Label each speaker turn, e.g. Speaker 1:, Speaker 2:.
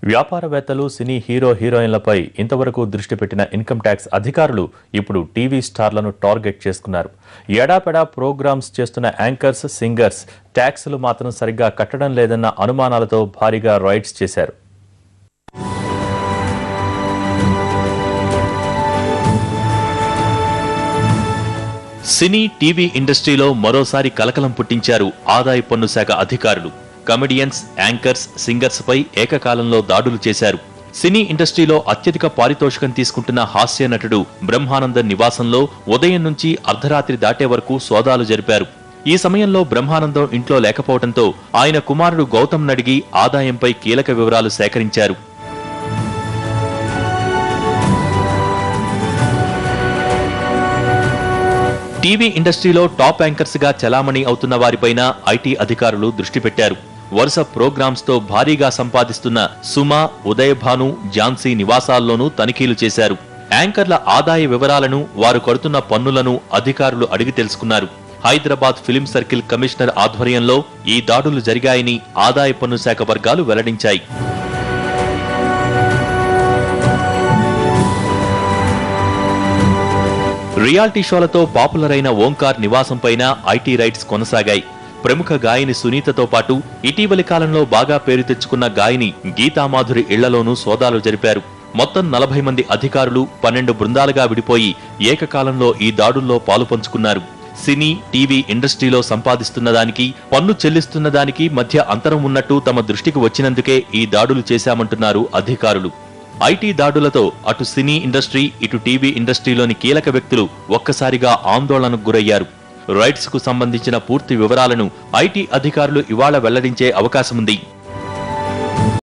Speaker 1: వ్యాపారవేత్తలు, సినీ హీరోయిన్లపై ఇంతవరకు దృష్టి పెట్టిన ఇన్కమ్ ట్యాక్స్ అధికారులు ఇప్పుడు టీవీ స్టార్లను టార్గెట్ చేసుకున్నారు. ఎడాపెడా ప్రోగ్రామ్స్ చేస్తున్న యాంకర్స్, సింగర్స్ ట్యాక్సులు మాత్రం సరిగ్గా కట్టడం లేదన్న అనుమానాలతో భారీగా రైడ్స్ చేశారు. సినీ, టీవీ ఇండస్ట్రీలో మరోసారి కలకలం పుట్టించారు ఆదాయ పన్ను శాఖ అధికారులు. కమెడియన్స్, యాంకర్స్, సింగర్స్ పై ఏకకాలంలో దాడులు చేశారు. సినీ ఇండస్ట్రీలో అత్యధిక పారితోషికం తీసుకుంటున్న హాస్య నటుడు బ్రహ్మానందం నివాసంలో ఉదయం నుంచి అర్ధరాత్రి దాటే వరకు సోదాలు జరిపారు. ఈ సమయంలో బ్రహ్మానందం ఇంట్లో లేకపోవడంతో ఆయన కుమారుడు గౌతమ్ నడిగి ఆదాయంపై కీలక వివరాలు సేకరించారు. టీవీ ఇండస్ట్రీలో టాప్ యాంకర్స్ గా చలామణి అవుతున్న వారిపైన ఐటీ అధికారులు దృష్టి పెట్టారు. వరుస ప్రోగ్రామ్స్ తో భారీగా సంపాదిస్తున్న సుమ, ఉదయభాను, ఝాన్సీ నివాసాల్లోనూ తనిఖీలు చేశారు. యాంకర్ల ఆదాయ వివరాలను, వారు కడుతున్న పన్నులను అధికారులు అడిగి తెలుసుకున్నారు. హైదరాబాద్ ఫిల్మ్ సర్కిల్ కమిషనర్ ఆధ్వర్యంలో ఈ దాడులు జరిగాయని ఆదాయ పన్ను శాఖ వర్గాలు వెల్లడించాయి. రియాలిటీ షోలతో పాపులర్ అయిన ఓంకార్ నివాసంపైన ఐటీ రైడ్స్ కొనసాగాయి. ప్రముఖ గాయని సునీతతో పాటు ఇటీవలి కాలంలో బాగా పేరు తెచ్చుకున్న గాయని గీతామాధురి ఇళ్లలోనూ సోదాలు జరిపారు. మొత్తం 40 మంది అధికారులు 12 బృందాలుగా విడిపోయి ఏకకాలంలో ఈ దాడుల్లో పాలుపంచుకున్నారు. సినీ, టీవీ ఇండస్ట్రీలో సంపాదిస్తున్న దానికి, పన్ను చెల్లిస్తున్న దానికి మధ్య అంతరం ఉన్నట్టు తమ దృష్టికి వచ్చినందుకే ఈ దాడులు చేశామంటున్నారు అధికారులు. ఐటీ దాడులతో అటు సినీ ఇండస్ట్రీ, ఇటు టీవీ ఇండస్ట్రీలోని కీలక వ్యక్తులు ఒక్కసారిగా ఆందోళనకు గురయ్యారు. రైట్స్ కు సంబంధించిన పూర్తి వివరాలను ఐటీ అధికారులు ఇవాళ వెల్లడించే అవకాశముంది.